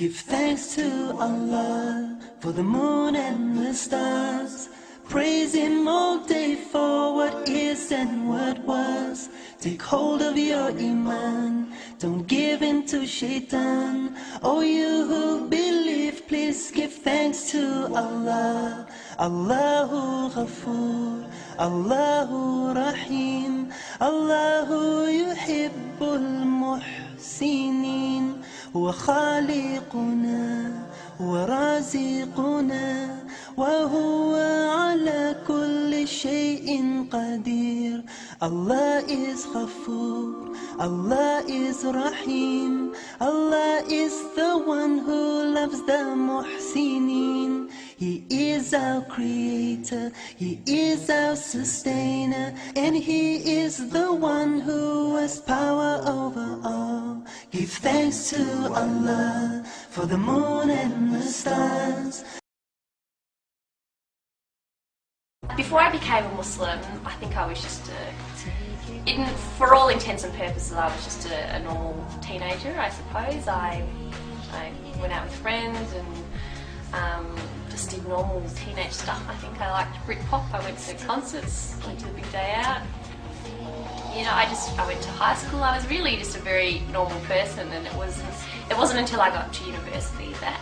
Give thanks to Allah for the moon and the stars. Praise Him all day for what is and what was. Take hold of your iman, don't give in to shaitan. Oh, you who believe, please give thanks to Allah. Allahu Ghafoor, Allahu Rahim, Allahu Yuhibbul Muhsinin. هو خالقنا ورازقنا وهو على كل شيء قدير. Allah is Ghafoor, Allah is Rahim, Allah is the one who loves the Muhsinin. He is our creator, He is our sustainer, and He is the one who has power over all. Give thanks to Allah for the moon and the stars. Before I became a Muslim, I think I was just for all intents and purposes, I was just a normal teenager, I suppose. I went out with friends and just did normal teenage stuff. I think I liked Britpop, I went to concerts, went to the big day out. You know, I went to high school. I was really just a very normal person, and it wasn't until I got to university that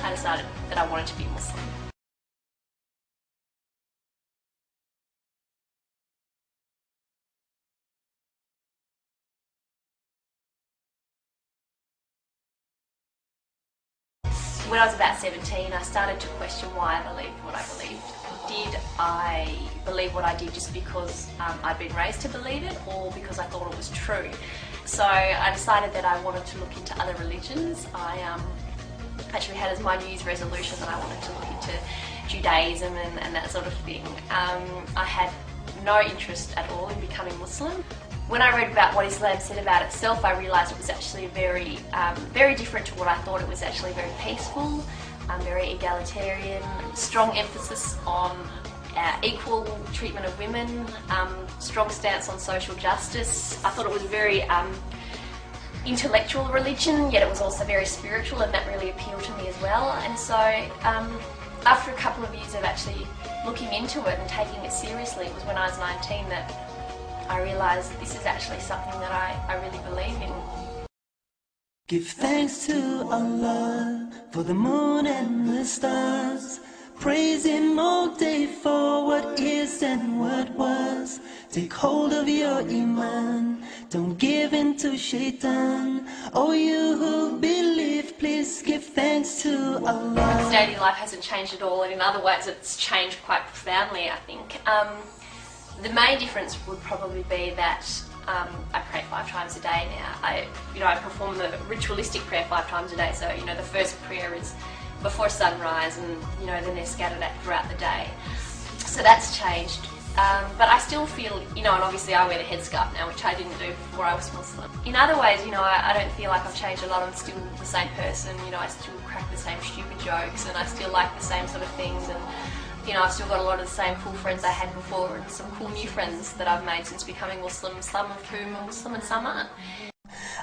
I decided that I wanted to be Muslim. When I was about 17, I started to question why I believed what I believed. Did I believe what I did just because I'd been raised to believe it, or because I thought it was true? So I decided that I wanted to look into other religions. I actually had as my New Year's resolution that I wanted to look into Judaism and that sort of thing. I had no interest at all in becoming Muslim. When I read about what Islam said about itself, I realised it was actually very different to what I thought. It was actually very peaceful, very egalitarian, strong emphasis on equal treatment of women, strong stance on social justice. I thought it was very intellectual religion, yet it was also very spiritual, and that really appealed to me as well. And so after a couple of years of actually looking into it and taking it seriously, it was when I was 19 that I realised this is actually something that I really believe in. Give thanks to Allah for the moon and the stars. Praise Him all day for what is and what was. Take hold of your iman, don't give in to shaitan. Oh, you who believe, please give thanks to Allah. Daily life hasn't changed at all, and in other ways it's changed quite profoundly, I think. The main difference would probably be that I pray 5 times a day now. I perform the ritualistic prayer 5 times a day. So the first prayer is before sunrise, and then they're scattered out throughout the day. So that's changed. But I still feel, and obviously I wear the headscarf now, which I didn't do before I was Muslim. In other ways, I don't feel like I've changed a lot. I'm still the same person. I still crack the same stupid jokes, and I still like the same sort of things. And I've still got a lot of the same cool friends I had before, and some cool new friends that I've made since becoming Muslim, some of whom are Muslim and some aren't.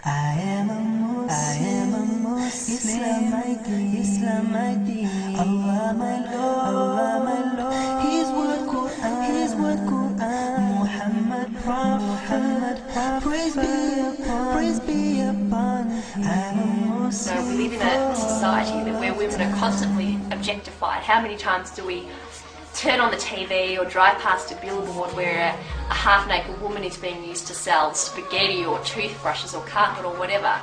I am a Muslim, Islam my deen, Allah my Lord, His word Quran, Muhammad Prophet, praise be upon. I'm a Muslim. So we live in a society where women are constantly objectified. How many times do we turn on the TV or drive past a billboard where a half-naked woman is being used to sell spaghetti or toothbrushes or carpet or whatever?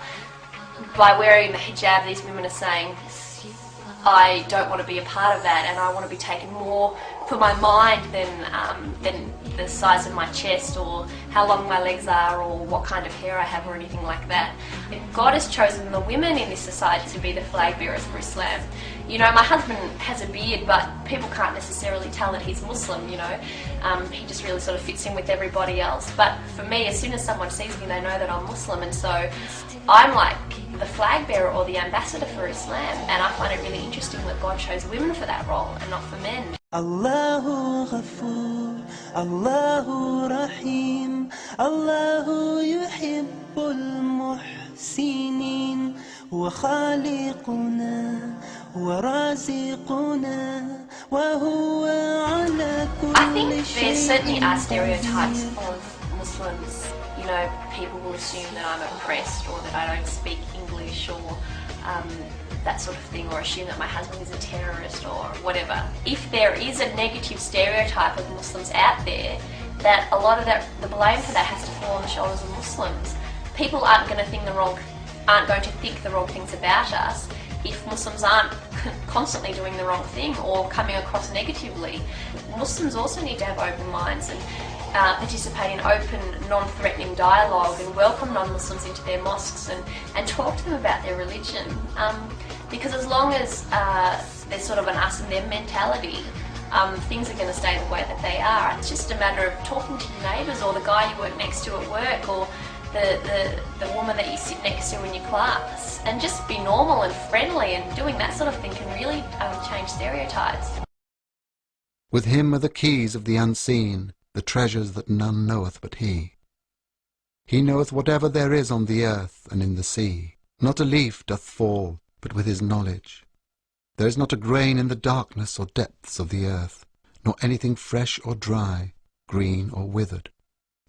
By wearing the hijab, these women are saying, I don't want to be a part of that, and I want to be taken more for my mind than the size of my chest or how long my legs are or what kind of hair I have or anything like that. God has chosen the women in this society to be the flag bearers for Islam. My husband has a beard, but people can't necessarily tell that he's Muslim, he just really sort of fits in with everybody else. But for me, as soon as someone sees me, they know that I'm Muslim, and so I'm like the flag bearer or the ambassador for Islam, and I find it really interesting that God chose women for that role and not for men. Allahu Ghafoor, Allahu Rahim, Allahu Yuhibbul Muhsinin. هو خالقنا ورازقنا وهو على I كل think there شيء certainly are stereotypes قدير. of Muslims. You know, people will assume that I'm oppressed or that I don't speak English or that sort of thing, or assume that my husband is a terrorist or whatever. If there is a negative stereotype of Muslims out there, that a lot of that, the blame for that has to fall on the shoulders of Muslims. People aren't going to think the wrong things about us if Muslims aren't constantly doing the wrong thing or coming across negatively. Muslims also need to have open minds and participate in open, non-threatening dialogue and welcome non-Muslims into their mosques and talk to them about their religion. Because as long as there's sort of an us and them mentality, things are going to stay the way that they are. It's just a matter of talking to your neighbours or the guy you work next to at work or the woman that you sit next to in your class, and just be normal and friendly, and doing that sort of thing can really change stereotypes. With him are the keys of the unseen, the treasures that none knoweth but he. He knoweth whatever there is on the earth and in the sea. Not a leaf doth fall, but with his knowledge. There is not a grain in the darkness or depths of the earth, nor anything fresh or dry, green or withered,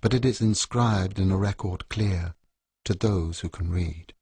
but it is inscribed in a record clear to those who can read.